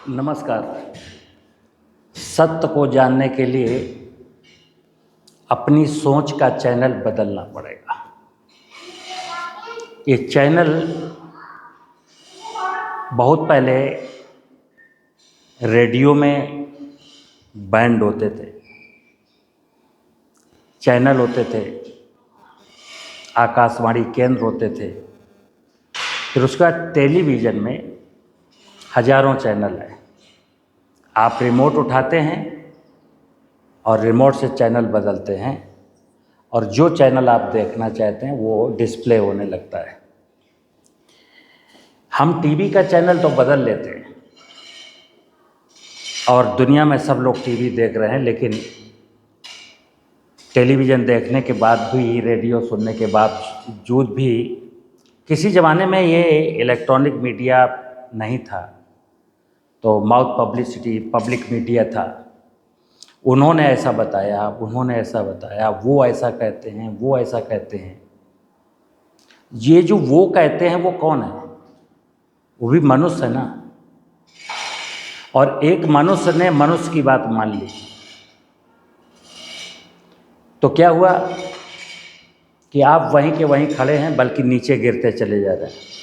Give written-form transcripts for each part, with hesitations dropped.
नमस्कार। सत्य को जानने के लिए अपनी सोच का चैनल बदलना पड़ेगा। ये चैनल बहुत पहले रेडियो में बैंड होते थे, चैनल होते थे, आकाशवाणी केंद्र होते थे। फिर उसका टेलीविज़न में हजारों चैनल हैं। आप रिमोट उठाते हैं और रिमोट से चैनल बदलते हैं और जो चैनल आप देखना चाहते हैं वो डिस्प्ले होने लगता है। हम टीवी का चैनल तो बदल लेते हैं और दुनिया में सब लोग टीवी देख रहे हैं, लेकिन टेलीविज़न देखने के बाद भी, रेडियो सुनने के बावजूद भी, किसी ज़माने में ये इलेक्ट्रॉनिक मीडिया नहीं था तो माउथ पब्लिसिटी, पब्लिक मीडिया था। उन्होंने ऐसा बताया, उन्होंने ऐसा बताया, वो ऐसा कहते हैं, वो ऐसा कहते हैं। ये जो वो कहते हैं वो कौन है? वो भी मनुष्य है ना। और एक मनुष्य ने मनुष्य की बात मान ली तो क्या हुआ कि आप वहीं के वहीं खड़े हैं, बल्कि नीचे गिरते चले जा रहे हैं।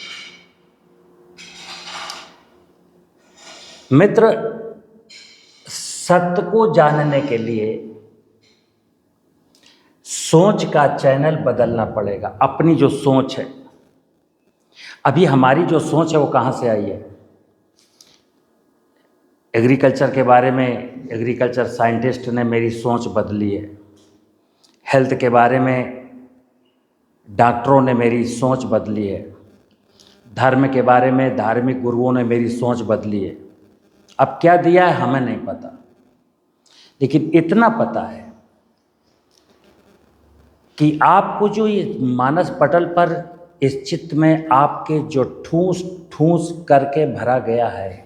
मित्र, सत्य को जानने के लिए सोच का चैनल बदलना पड़ेगा। अपनी जो सोच है, अभी हमारी जो सोच है वो कहाँ से आई है? एग्रीकल्चर के बारे में एग्रीकल्चर साइंटिस्ट ने मेरी सोच बदली है। हेल्थ के बारे में डॉक्टरों ने मेरी सोच बदली है। धर्म के बारे में धार्मिक गुरुओं ने मेरी सोच बदली है। अब क्या दिया है हमें नहीं पता, लेकिन इतना पता है कि आपको जो ये मानस पटल पर इस चित्त में आपके जो ठूस ठूस करके भरा गया है,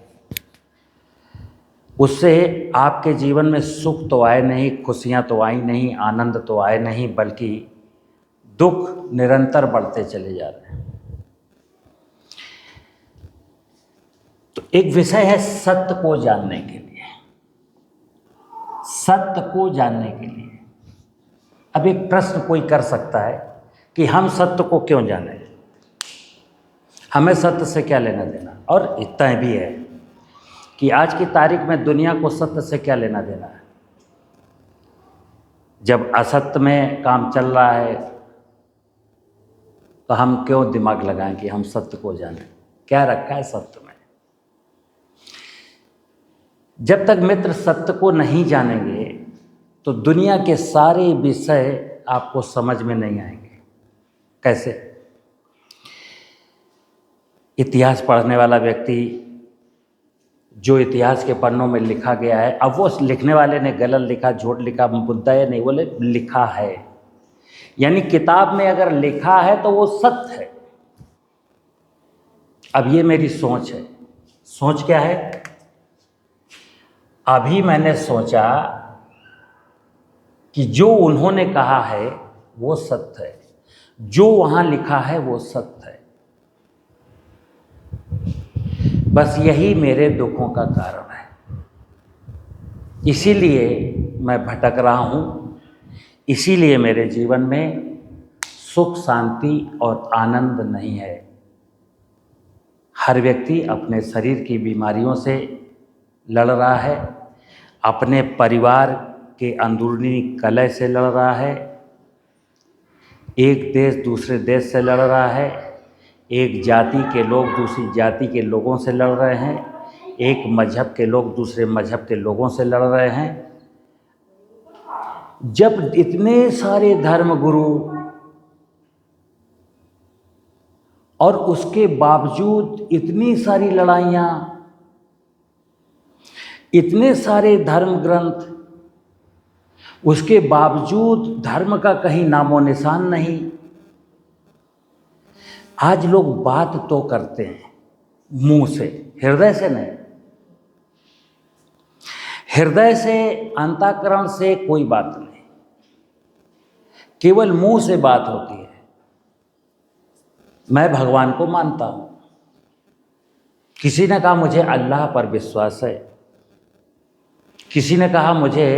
उससे आपके जीवन में सुख तो आए नहीं, खुशियाँ तो आई नहीं, आनंद तो आए नहीं, बल्कि दुख निरंतर बढ़ते चले जा रहे हैं। तो एक विषय है सत्य को जानने के लिए। सत्य को जानने के लिए अब एक प्रश्न कोई कर सकता है कि हम सत्य को क्यों जानें, हमें सत्य से क्या लेना देना। और इतना भी है कि आज की तारीख में दुनिया को सत्य से क्या लेना देना है। जब असत्य में काम चल रहा है तो हम क्यों दिमाग लगाएं कि हम सत्य को जानें? क्या रखा है सत्य में? जब तक मित्र सत्य को नहीं जानेंगे तो दुनिया के सारे विषय आपको समझ में नहीं आएंगे। कैसे? इतिहास पढ़ने वाला व्यक्ति, जो इतिहास के पन्नों में लिखा गया है, अब वो लिखने वाले ने गलत लिखा, झूठ लिखा, मुद्दा ये नहीं, बोले लिखा है, यानी किताब में अगर लिखा है तो वो सत्य है। अब ये मेरी सोच है। सोच क्या है? अभी मैंने सोचा कि जो उन्होंने कहा है वो सत्य है, जो वहाँ लिखा है वो सत्य है। बस यही मेरे दुखों का कारण है। इसीलिए मैं भटक रहा हूँ, इसीलिए मेरे जीवन में सुख, शांति और आनंद नहीं है। हर व्यक्ति अपने शरीर की बीमारियों से लड़ रहा है, अपने परिवार के अंदरूनी कलह से लड़ रहा है, एक देश दूसरे देश से लड़ रहा है, एक जाति के लोग दूसरी जाति के लोगों से लड़ रहे हैं, एक मजहब के लोग दूसरे मजहब के लोगों से लड़ रहे हैं। जब इतने सारे धर्म गुरु और उसके बावजूद इतनी सारी लड़ाइयाँ, इतने सारे धर्म ग्रंथ, उसके बावजूद धर्म का कहीं नामो निशान नहीं। आज लोग बात तो करते हैं मुंह से, हृदय से नहीं। हृदय से, अंतःकरण से कोई बात नहीं, केवल मुंह से बात होती है। मैं भगवान को मानता हूं, किसी ने कहा मुझे अल्लाह पर विश्वास है, किसी ने कहा मुझे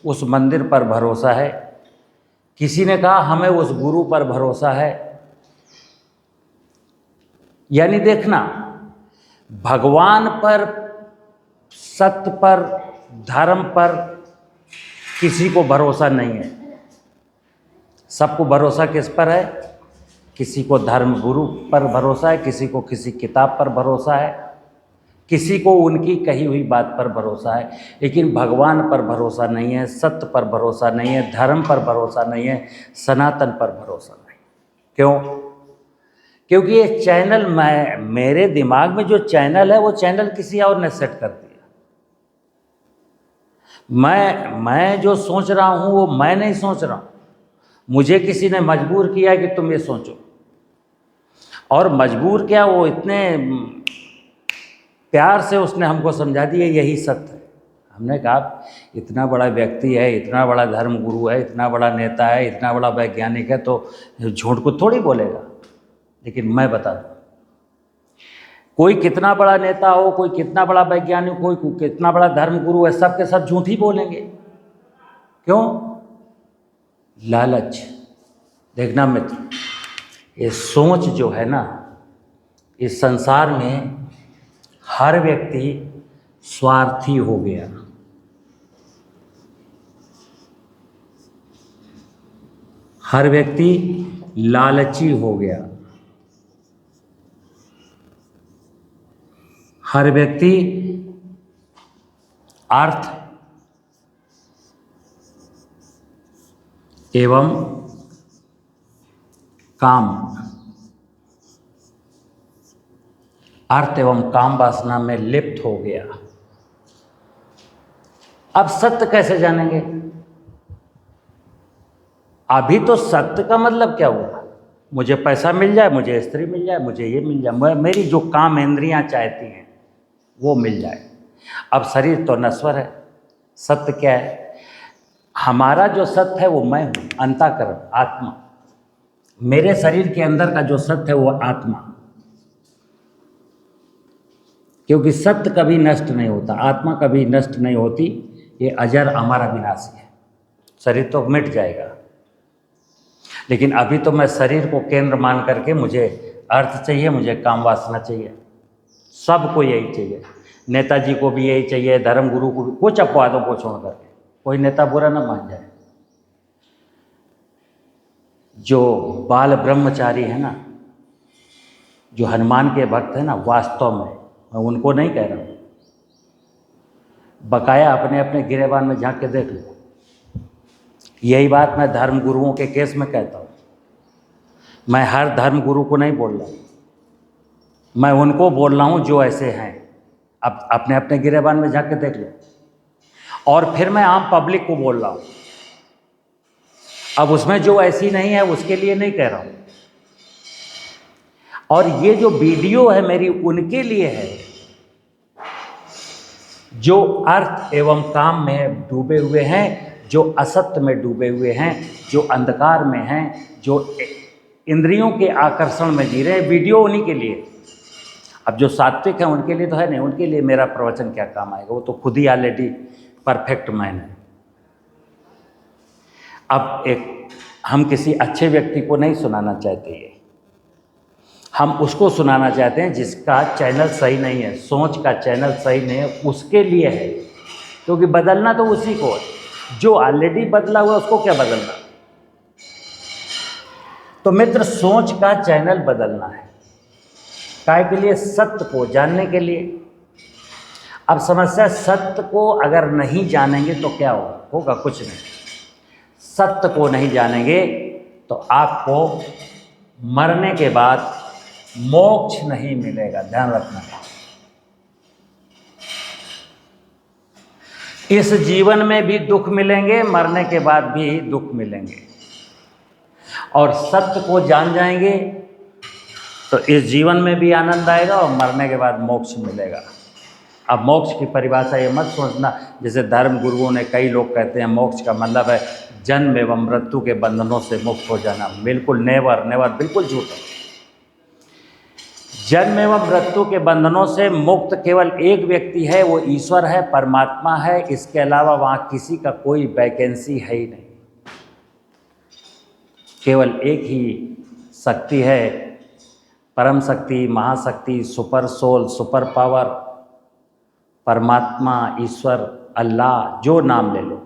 उस मंदिर पर भरोसा है, किसी ने कहा हमें उस गुरु पर भरोसा है। यानी देखना, भगवान पर, सत्य पर, धर्म पर किसी को भरोसा नहीं है। सबको भरोसा किस पर है? किसी को धर्म गुरु पर भरोसा है, किसी को किसी किताब पर भरोसा है, किसी को उनकी कही हुई बात पर भरोसा है, लेकिन भगवान पर भरोसा नहीं है, सत्य पर भरोसा नहीं है, धर्म पर भरोसा नहीं है, सनातन पर भरोसा नहीं। क्यों? क्योंकि ये चैनल, मेरे दिमाग में जो चैनल है वो चैनल किसी और ने सेट कर दिया। मैं जो सोच रहा हूँ वो मैं नहीं सोच रहा हूँ, मुझे किसी ने मजबूर किया कि तुम ये सोचो। और मजबूर क्या, वो इतने प्यार से उसने हमको समझा दिया यही सत्य है। हमने कहा इतना बड़ा व्यक्ति है, इतना बड़ा धर्म गुरु है, इतना बड़ा नेता है, इतना बड़ा वैज्ञानिक है, तो झूठ को थोड़ी बोलेगा। लेकिन मैं बता दूं, कोई कितना बड़ा नेता हो, कोई कितना बड़ा वैज्ञानिक, कोई कितना बड़ा धर्म गुरु है, सब के सब झूठ ही बोलेंगे। क्यों? लालच। देखना मित्र, ये सोच जो है ना, इस संसार में हर व्यक्ति स्वार्थी हो गया। हर व्यक्ति लालची हो गया। हर व्यक्ति अर्थ एवं काम, अर्थ एवं काम वासना में लिप्त हो गया। अब सत्य कैसे जानेंगे? अभी तो सत्य का मतलब क्या हुआ? मुझे पैसा मिल जाए, मुझे स्त्री मिल जाए, मुझे ये मिल जाए, मेरी जो काम इंद्रियां चाहती हैं वो मिल जाए। अब शरीर तो नश्वर है, सत्य क्या है? हमारा जो सत्य है वो मैं हूँ, अंतःकरण, आत्मा। मेरे शरीर के अंदर का जो सत्य है वो आत्मा, क्योंकि सत्य कभी नष्ट नहीं होता, आत्मा कभी नष्ट नहीं होती, ये अजर अमर अविनाशी है। शरीर तो मिट जाएगा, लेकिन अभी तो मैं शरीर को केंद्र मान करके मुझे अर्थ चाहिए, मुझे काम वासना चाहिए, सबको यही चाहिए। नेताजी को भी यही चाहिए, धर्म गुरु को भी, कुछ अपवादों को छोड़ करके। कोई नेता बुरा ना मान जाए। जो बाल ब्रह्मचारी है ना, जो हनुमान के भक्त है ना, वास्तव में मैं उनको नहीं कह रहा हूँ, बकाया अपने अपने गिरेबान में झांक के देख लो। यही बात मैं धर्म गुरुओं के केस में कहता हूँ। मैं हर धर्म गुरु को नहीं बोल रहा हूँ, मैं उनको बोल रहा हूँ जो ऐसे हैं। अब अपने अपने गिरेबान में झांक के देख लो। और फिर मैं आम पब्लिक को बोल रहा हूँ, अब उसमें जो ऐसी नहीं है उसके लिए नहीं कह रहा हूँ। और ये जो वीडियो है मेरी उनके लिए है जो अर्थ एवं काम में डूबे हुए हैं, जो असत्य में डूबे हुए हैं, जो अंधकार में हैं, जो इंद्रियों के आकर्षण में जी रहे हैं। वीडियो उन्हीं के लिए। अब जो सात्विक है उनके लिए तो है नहीं, उनके लिए मेरा प्रवचन क्या काम आएगा, वो तो खुद ही ऑलरेडी परफेक्ट मैन है। अब हम किसी अच्छे व्यक्ति को नहीं सुनाना चाहते, ये हम उसको सुनाना चाहते हैं जिसका चैनल सही नहीं है, सोच का चैनल सही नहीं है, उसके लिए है। क्योंकि बदलना तो उसी को है, जो ऑलरेडी बदला हुआ उसको क्या बदलना। तो मित्र, सोच का चैनल बदलना है, काय के लिए? सत्य को जानने के लिए। अब समस्या, सत्य को अगर नहीं जानेंगे तो क्या होगा? कुछ नहीं। सत्य को नहीं जानेंगे तो आपको मरने के बाद मोक्ष नहीं मिलेगा, ध्यान रखना। इस जीवन में भी दुख मिलेंगे, मरने के बाद भी दुख मिलेंगे। और सत्य को जान जाएंगे तो इस जीवन में भी आनंद आएगा और मरने के बाद मोक्ष मिलेगा। अब मोक्ष की परिभाषा ये मत सोचना जैसे धर्म गुरुओं ने, कई लोग कहते हैं मोक्ष का मतलब है जन्म एवं मृत्यु के बंधनों से मुक्त हो जाना। बिल्कुल नेवर नेवर, बिल्कुल झूठ है। जन्म एवं मृत्यु के बंधनों से मुक्त केवल एक व्यक्ति है, वो ईश्वर है, परमात्मा है। इसके अलावा वहाँ किसी का कोई वैकेंसी है ही नहीं। केवल एक ही शक्ति है, परम शक्ति, महाशक्ति, सुपर सोल, सुपर पावर, परमात्मा, ईश्वर, अल्लाह, जो नाम ले लो,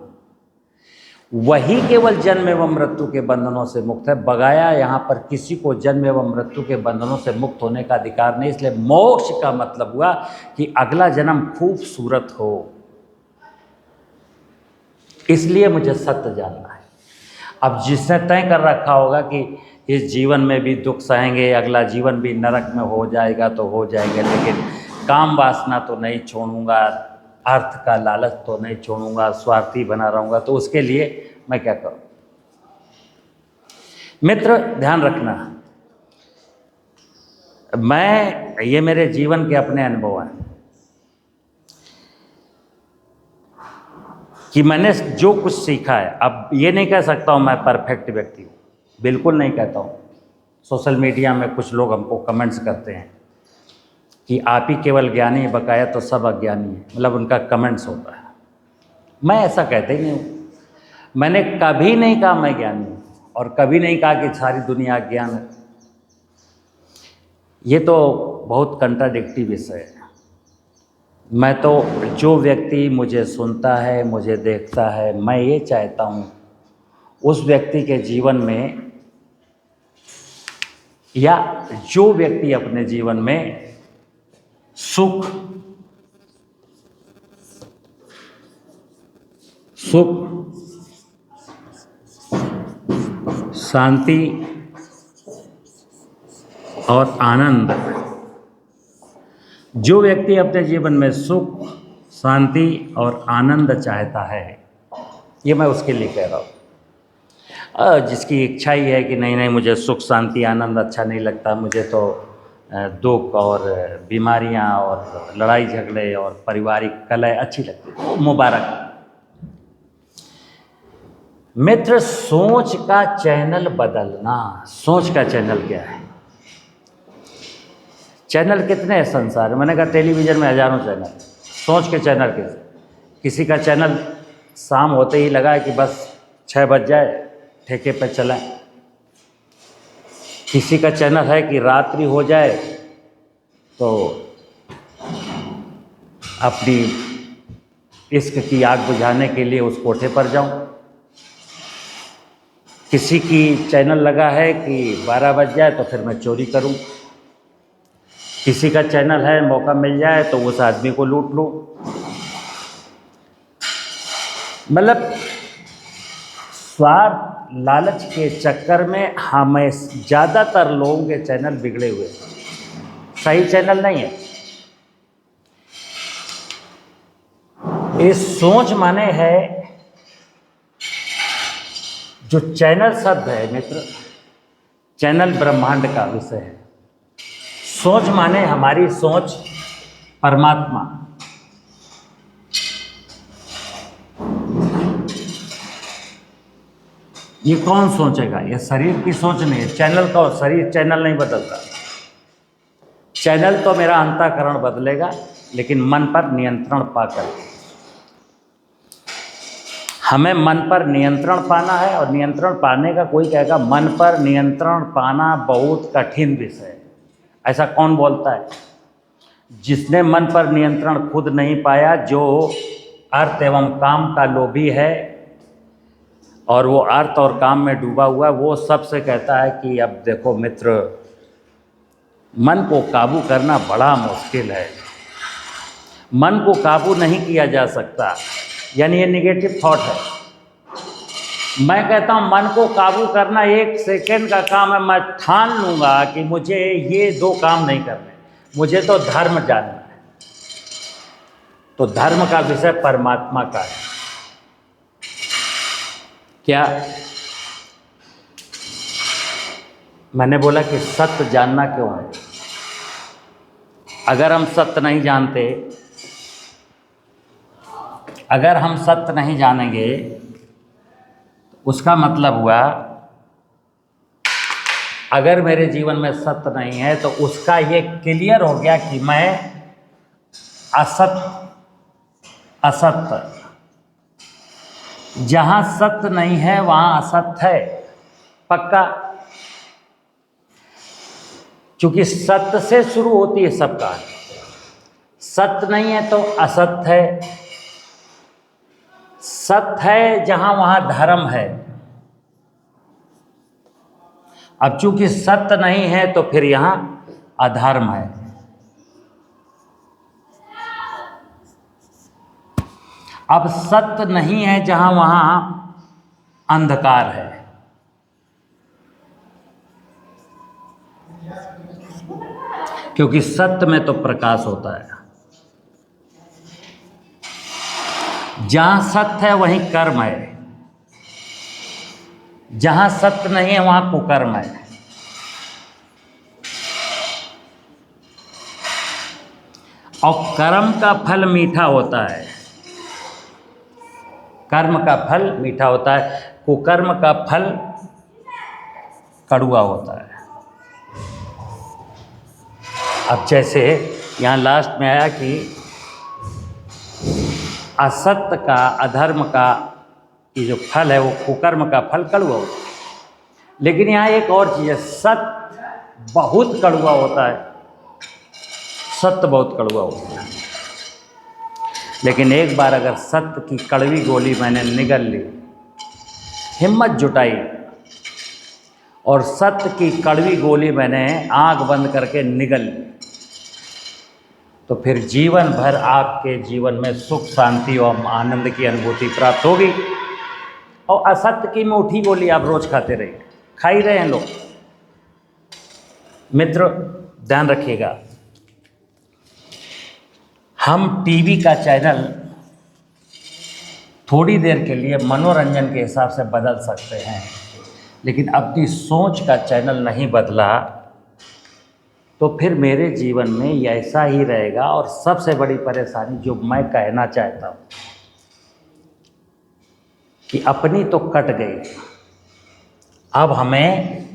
वही केवल जन्म एवं मृत्यु के बंधनों से मुक्त है। बगाया यहाँ पर किसी को जन्म एवं मृत्यु के बंधनों से मुक्त होने का अधिकार नहीं। इसलिए मोक्ष का मतलब हुआ कि अगला जन्म खूबसूरत हो। इसलिए मुझे सत्य जानना है। अब जिसने तय कर रखा होगा कि इस जीवन में भी दुख सहेंगे, अगला जीवन भी नरक में हो जाएगा तो हो जाएगा, लेकिन काम वासना तो नहीं छोड़ूंगा, अर्थ का लालच तो नहीं छोड़ूंगा, स्वार्थी बना रहूँगा, तो उसके लिए मैं क्या करूँ? मित्र, ध्यान रखना, ये मेरे जीवन के अपने अनुभव हैं कि मैंने जो कुछ सीखा है। अब ये नहीं कह सकता हूँ मैं परफेक्ट व्यक्ति हूँ, बिल्कुल नहीं कहता हूँ। सोशल मीडिया में कुछ लोग हमको कमेंट्स करते हैं कि आप ही केवल ज्ञानी है, बकाया तो सब अज्ञानी है, मतलब उनका कमेंट्स होता है। मैं ऐसा कहते ही नहीं हूँ। मैंने कभी नहीं कहा मैं ज्ञानी हूँ और कभी नहीं कहा कि सारी दुनिया अज्ञान है। ये तो बहुत कंट्राडिक्टिव विषय है। मैं तो, जो व्यक्ति मुझे सुनता है, मुझे देखता है, मैं ये चाहता हूँ उस व्यक्ति के जीवन में, या जो व्यक्ति अपने जीवन में सुख, शांति और आनंद, जो व्यक्ति अपने जीवन में सुख, शांति और आनंद चाहता है, ये मैं उसके लिए कह रहा हूँ। जिसकी इच्छा ही है कि नहीं मुझे सुख, शांति, आनंद अच्छा नहीं लगता, मुझे तो दुख और बीमारियाँ और लड़ाई झगड़े और पारिवारिक कलह अच्छी लगती है, वो मुबारक। मित्र, सोच का चैनल बदलना। सोच का चैनल क्या है? चैनल कितने हैं संसार में? मैंने कहा टेलीविज़न में हज़ारों चैनल। सोच के चैनल कैसे? किसी का चैनल शाम होते ही लगा है कि बस 6 बज जाए ठेके पे चलाएं। किसी का चैनल है कि रात्रि हो जाए तो अपनी इश्क की आग बुझाने के लिए उस कोठे पर जाऊं। किसी की चैनल लगा है कि 12 बज जाए तो फिर मैं चोरी करूं। किसी का चैनल है मौका मिल जाए तो उस आदमी को लूट लूं। मतलब स्वार्थ, लालच के चक्कर में हमें ज़्यादातर लोगों के चैनल बिगड़े हुए, सही चैनल नहीं है। इस सोच माने है, जो चैनल शब्द है मित्र, चैनल ब्रह्मांड का विषय है। सोच माने हमारी सोच परमात्मा। ये कौन सोचेगा? ये शरीर की सोच नहीं है। चैनल का, शरीर चैनल नहीं बदलता। चैनल तो मेरा अंतःकरण बदलेगा, लेकिन मन पर नियंत्रण पाकर। हमें मन पर नियंत्रण पाना है, और नियंत्रण पाने का, कोई कहेगा मन पर नियंत्रण पाना बहुत कठिन विषय है। ऐसा कौन बोलता है? जिसने मन पर नियंत्रण खुद नहीं पाया, जो अर्थ एवं काम का लोभी है और वो अर्थ और काम में डूबा हुआ, वो सबसे कहता है कि अब देखो मित्र, मन को काबू करना बड़ा मुश्किल है, मन को काबू नहीं किया जा सकता। यानी ये निगेटिव थॉट है। मैं कहता हूँ मन को काबू करना 1 सेकेंड का काम है। मैं ठान लूँगा कि मुझे ये 2 काम नहीं करने, मुझे तो धर्म जानना है। तो धर्म का विषय परमात्मा का है। क्या मैंने बोला कि सत्य जानना क्यों है? अगर हम सत्य नहीं जानते, अगर हम सत्य नहीं जानेंगे, उसका मतलब हुआ अगर मेरे जीवन में सत्य नहीं है तो उसका ये क्लियर हो गया कि मैं असत्य, जहां सत्य नहीं है वहां असत्य है, पक्का। क्योंकि सत्य से शुरू होती है सब कहानी। सत्य नहीं है तो असत्य है, सत्य है जहां वहां धर्म है। अब चूंकि सत्य नहीं है तो फिर यहां अधर्म है। अब सत्य नहीं है जहां वहां अंधकार है। क्योंकि सत्य में तो प्रकाश होता है। जहां सत्य है वहीं कर्म है, जहां सत्य नहीं है वहां कुकर्म है। और कर्म का फल मीठा होता है, कर्म का फल मीठा होता है, कुकर्म का फल कड़वा होता है। अब जैसे यहाँ लास्ट में आया कि असत्य का, अधर्म का ये जो फल है वो कुकर्म का फल कड़वा होता है। लेकिन यहाँ एक और चीज़ है, सत्य बहुत कड़वा होता है, सत्य बहुत कड़वा होता है। लेकिन एक बार अगर सत्य की कड़वी गोली मैंने निगल ली, हिम्मत जुटाई और सत्य की कड़वी गोली मैंने आंख बंद करके निगल ली, तो फिर जीवन भर आपके जीवन में सुख, शांति और आनंद की अनुभूति प्राप्त होगी। और असत्य की मीठी गोली आप रोज खाते रहिए, खा ही रहे हैं लोग। मित्र ध्यान रखिएगा, हम टीवी का चैनल थोड़ी देर के लिए मनोरंजन के हिसाब से बदल सकते हैं, लेकिन अपनी सोच का चैनल नहीं बदला तो फिर मेरे जीवन में ये ऐसा ही रहेगा। और सबसे बड़ी परेशानी जो मैं कहना चाहता हूँ कि अपनी तो कट गई, अब हमें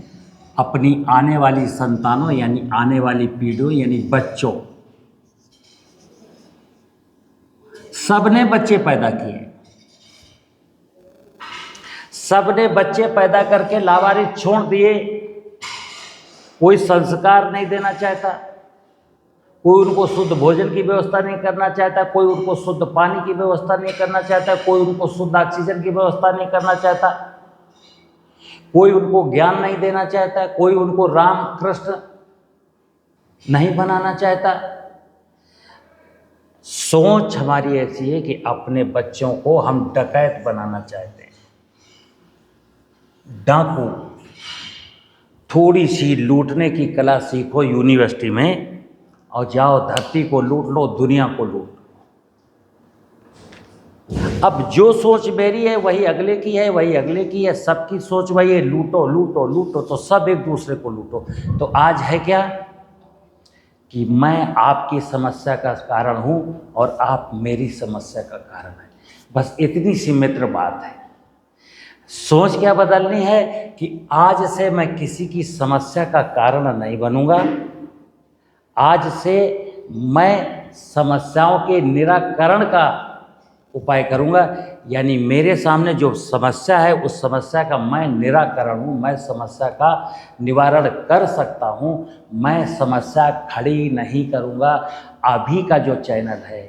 अपनी आने वाली संतानों यानी आने वाली पीढ़ियों यानी बच्चों, सबने बच्चे पैदा किए, सबने बच्चे पैदा करके लावारिस छोड़ दिए। कोई संस्कार नहीं देना चाहता, कोई उनको शुद्ध भोजन की व्यवस्था नहीं करना चाहता, कोई उनको शुद्ध पानी की व्यवस्था नहीं करना चाहता, कोई उनको शुद्ध ऑक्सीजन की व्यवस्था नहीं करना चाहता, कोई उनको ज्ञान नहीं देना चाहता, कोई उनको राम कृष्ण नहीं बनाना चाहता। सोच हमारी ऐसी है कि अपने बच्चों को हम डकैत बनाना चाहते हैं, डाकू। थोड़ी सी लूटने की कला सीखो यूनिवर्सिटी में और जाओ धरती को लूट लो, दुनिया को लूट। अब जो सोच मेरी है वही अगले की है, वही अगले की है, सबकी सोच वही है, लूटो लूटो लूटो, तो सब एक दूसरे को लूटो। तो आज है क्या कि मैं आपकी समस्या का कारण हूँ और आप मेरी समस्या का कारण है। बस इतनी सी मित्र बात है। सोच क्या बदलनी है कि आज से मैं किसी की समस्या का कारण नहीं बनूंगा, आज से मैं समस्याओं के निराकरण का उपाय करूंगा। यानी मेरे सामने जो समस्या है उस समस्या का मैं निराकरण हूँ, मैं समस्या का निवारण कर सकता हूँ, मैं समस्या खड़ी नहीं करूँगा। अभी का जो चैनल है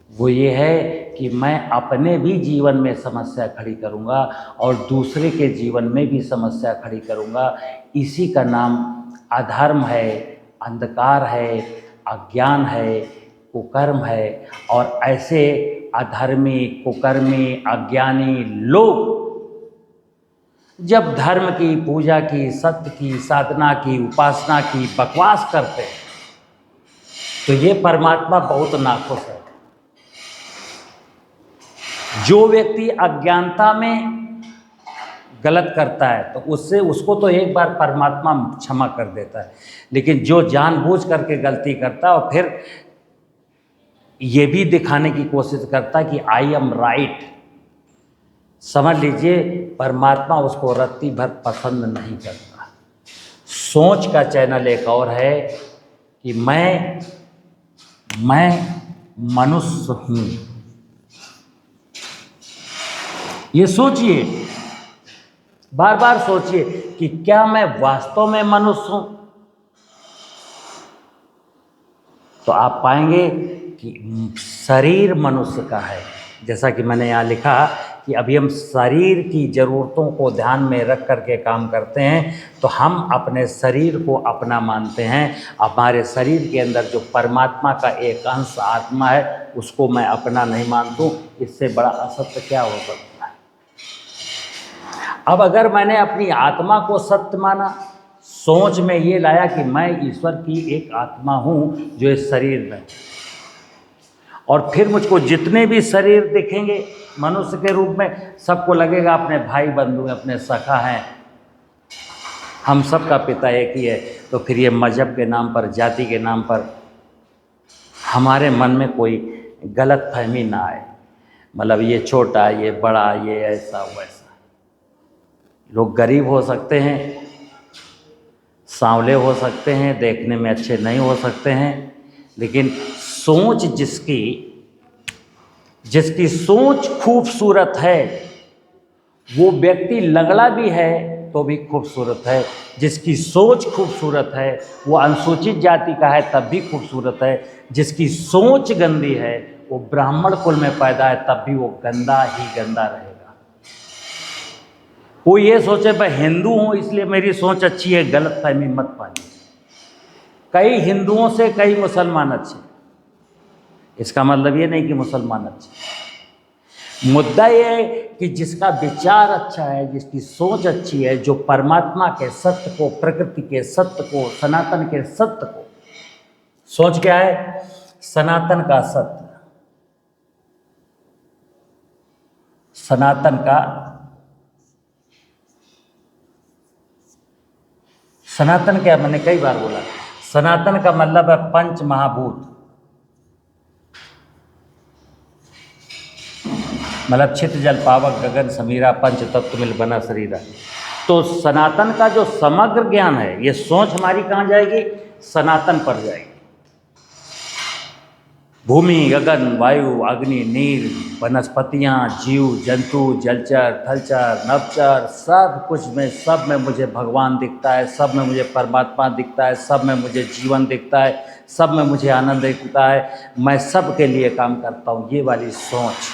वो ये है कि मैं अपने भी जीवन में समस्या खड़ी करूँगा और दूसरे के जीवन में भी समस्या खड़ी करूँगा। इसी का नाम अधर्म है, अंधकार है, अज्ञान है, कुकर्म है। और ऐसे अधर्मी, कुकर्मी, अज्ञानी लोग जब धर्म की, पूजा की, सत्य की, साधना की, उपासना की बकवास करते हैं तो ये परमात्मा बहुत नाखुश है। जो व्यक्ति अज्ञानता में गलत करता है तो उसको तो एक बार परमात्मा क्षमा कर देता है, लेकिन जो जानबूझ करके गलती करता है और फिर ये भी दिखाने की कोशिश करता है कि आई एम राइट, समझ लीजिए परमात्मा उसको रत्ती भर पसंद नहीं करता। सोच का चैनल एक और है कि मैं मनुष्य हूँ। ये सोचिए, बार बार सोचिए कि क्या मैं वास्तव में मनुष्य हूँ। तो आप पाएंगे कि शरीर मनुष्य का है। जैसा कि मैंने यहाँ लिखा कि अभी हम शरीर की ज़रूरतों को ध्यान में रख कर के काम करते हैं, तो हम अपने शरीर को अपना मानते हैं। हमारे शरीर के अंदर जो परमात्मा का एक अंश आत्मा है, उसको मैं अपना नहीं मानता हूँ। इससे बड़ा असत्य क्या हो सकता है। अब अगर मैंने अपनी आत्मा को सत्य माना, सोच में ये लाया कि मैं ईश्वर की एक आत्मा हूँ जो इस शरीर में, और फिर मुझको जितने भी शरीर दिखेंगे मनुष्य के रूप में, सबको लगेगा अपने भाई बंधु हैं, अपने सखा हैं, हम सब का पिता एक ही है। तो फिर ये मजहब के नाम पर, जाति के नाम पर हमारे मन में कोई गलत फहमी ना आए, मतलब ये छोटा, ये बड़ा, ये ऐसा वैसा। लोग गरीब हो सकते हैं, सांवले हो सकते हैं, देखने में अच्छे नहीं हो सकते हैं, लेकिन सोच जिसकी सोच खूबसूरत है, वो व्यक्ति लंगड़ा भी है तो भी खूबसूरत है। जिसकी सोच खूबसूरत है, वो अनुसूचित जाति का है तब भी खूबसूरत है। जिसकी सोच गंदी है, वो ब्राह्मण कुल में पैदा है तब भी वो गंदा ही गंदा रहेगा। कोई ये सोचे मैं हिंदू हूँ इसलिए मेरी सोच अच्छी है, गलत फहमी मत पाइए। कई हिंदुओं से कई मुसलमान अच्छे, इसका मतलब ये नहीं कि मुसलमान अच्छे। मुद्दा ये है कि जिसका विचार अच्छा है, जिसकी सोच अच्छी है, जो परमात्मा के सत्य को, प्रकृति के सत्य को, सनातन के सत्य को, सोच क्या है? सनातन का सत्य, सनातन का, सनातन क्या, मैंने कई बार बोला, सनातन का मतलब है पंच महाभूत, मतलब छित जल पावक गगन समीरा, पंच तत्व मिल बना शरीरा। तो सनातन का जो समग्र ज्ञान है, ये सोच हमारी कहाँ जाएगी? सनातन पर जाएगी। भूमि, गगन, वायु, अग्नि, नीर, वनस्पतियाँ, जीव जंतु, जलचर, थलचर, नभचर, सब में मुझे भगवान दिखता है, सब में मुझे परमात्मा दिखता है, सब में मुझे जीवन दिखता है, सब में मुझे आनंद दिखता है, मैं सब के लिए काम करता हूँ। ये वाली सोच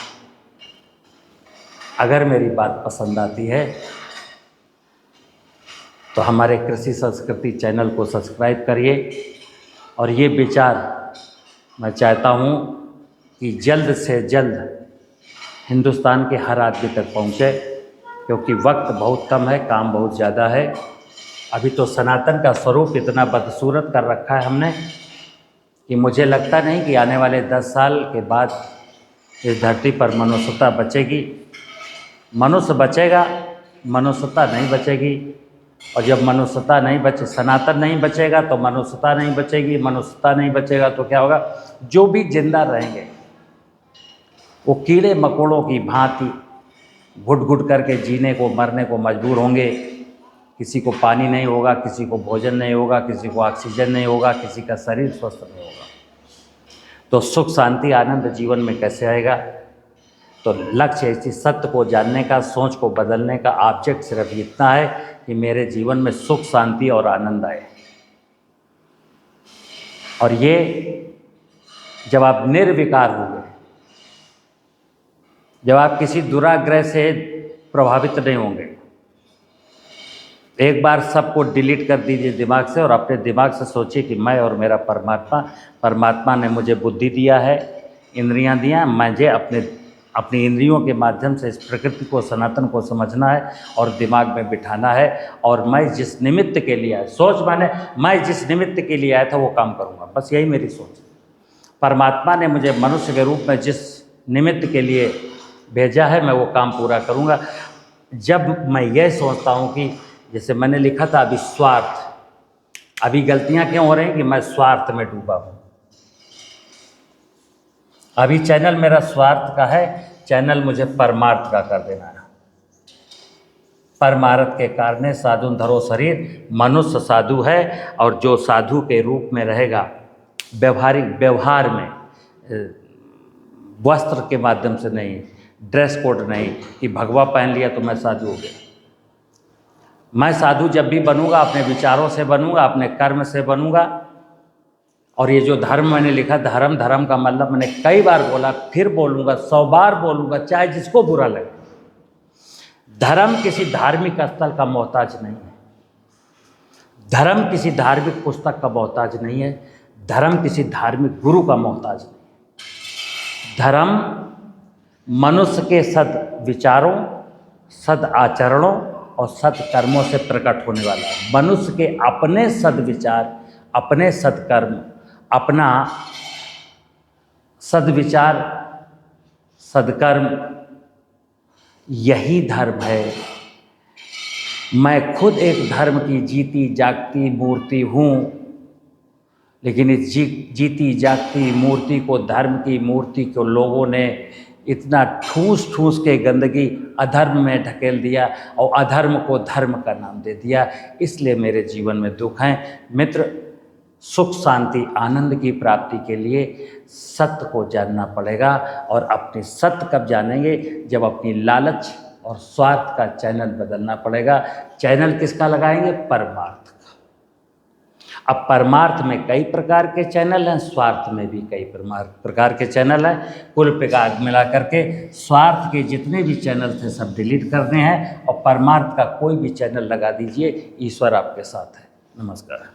अगर मेरी बात पसंद आती है तो हमारे कृषि संस्कृति चैनल को सब्सक्राइब करिए। और ये विचार मैं चाहता हूँ कि जल्द से जल्द हिंदुस्तान के हर आदमी तक पहुँचे, क्योंकि वक्त बहुत कम है, काम बहुत ज़्यादा है। अभी तो सनातन का स्वरूप इतना बदसूरत कर रखा है हमने कि मुझे लगता नहीं कि आने वाले 10 साल के बाद इस धरती पर मनुष्यता बचेगी। मनुष्य बचेगा, मनुष्यता नहीं बचेगी। और जब मनुष्यता नहीं बचे, सनातन नहीं बचेगा तो मनुष्यता नहीं बचेगी। मनुष्यता नहीं बचेगा तो क्या होगा? जो भी जिंदा रहेंगे वो कीड़े मकोड़ों की भांति घुट घुट करके जीने को, मरने को मजबूर होंगे। किसी को पानी नहीं होगा, किसी को भोजन नहीं होगा, किसी को ऑक्सीजन नहीं होगा, किसी का शरीर स्वस्थ नहीं होगा। तो सुख शांति आनंद जीवन में कैसे आएगा? तो लक्ष्य है इसी सत्य को जानने का, सोच को बदलने का। ऑब्जेक्ट सिर्फ इतना है कि मेरे जीवन में सुख शांति और आनंद आए। और ये जब आप निर्विकार होंगे, जब आप किसी दुराग्रह से प्रभावित नहीं होंगे, एक बार सबको डिलीट कर दीजिए दिमाग से और अपने दिमाग से सोचिए कि मैं और मेरा परमात्मा ने मुझे बुद्धि दिया है, इंद्रियां दिया, मुझे अपनी इंद्रियों के माध्यम से इस प्रकृति को, सनातन को समझना है और दिमाग में बिठाना है। और मैं जिस निमित्त के लिए आया, सोच माने मैं जिस निमित्त के लिए आया था वो काम करूँगा, बस यही मेरी सोच। परमात्मा ने मुझे मनुष्य के रूप में जिस निमित्त के लिए भेजा है, मैं वो काम पूरा करूँगा। जब मैं यह सोचता हूँ कि जैसे मैंने लिखा था अभी स्वार्थ, अभी गलतियाँ क्यों हो रही हैं कि मैं स्वार्थ में डूबा हूँ। अभी चैनल मेरा स्वार्थ का है, चैनल मुझे परमार्थ का कर देना है। परमार्थ के कारणे साधु धरो शरीर। मनुष्य साधु है, और जो साधु के रूप में रहेगा, व्यवहारिक व्यवहार में, वस्त्र के माध्यम से नहीं, ड्रेस कोड नहीं कि भगवा पहन लिया तो मैं साधु हो गया। मैं साधु जब भी बनूंगा अपने विचारों से बनूंगा, अपने कर्म से बनूंगा। और ये जो धर्म मैंने लिखा, धर्म धर्म का मतलब मैंने कई बार बोला, फिर बोलूँगा, 100 बार बोलूँगा, चाहे जिसको बुरा लगे। धर्म किसी धार्मिक स्थल का मोहताज नहीं है, धर्म किसी धार्मिक पुस्तक का मोहताज नहीं है, धर्म किसी धार्मिक गुरु का मोहताज नहीं है। धर्म मनुष्य के सद विचारों, सद आचरणों और सत्कर्मों से प्रकट होने वाला है। मनुष्य के अपने सद्विचार, अपने सत्कर्म, अपना सद्विचार, सद्कर्म, यही धर्म है। मैं खुद एक धर्म की जीती जागती मूर्ति हूँ, लेकिन इस जीती जागती मूर्ति को, धर्म की मूर्ति को लोगों ने इतना ठूस ठूस के गंदगी अधर्म में ढकेल दिया और अधर्म को धर्म का नाम दे दिया। इसलिए मेरे जीवन में दुख हैं। मित्र, सुख शांति आनंद की प्राप्ति के लिए सत्य को जानना पड़ेगा। और अपनी सत्य कब जानेंगे? जब अपनी लालच और स्वार्थ का चैनल बदलना पड़ेगा। चैनल किसका लगाएंगे? परमार्थ का। अब परमार्थ में कई प्रकार के चैनल हैं, स्वार्थ में भी कई प्रकार के चैनल हैं। कुल प्रकार मिला करके स्वार्थ के जितने भी चैनल थे सब डिलीट करने हैं और परमार्थ का कोई भी चैनल लगा दीजिए। ईश्वर आपके साथ है। नमस्कार।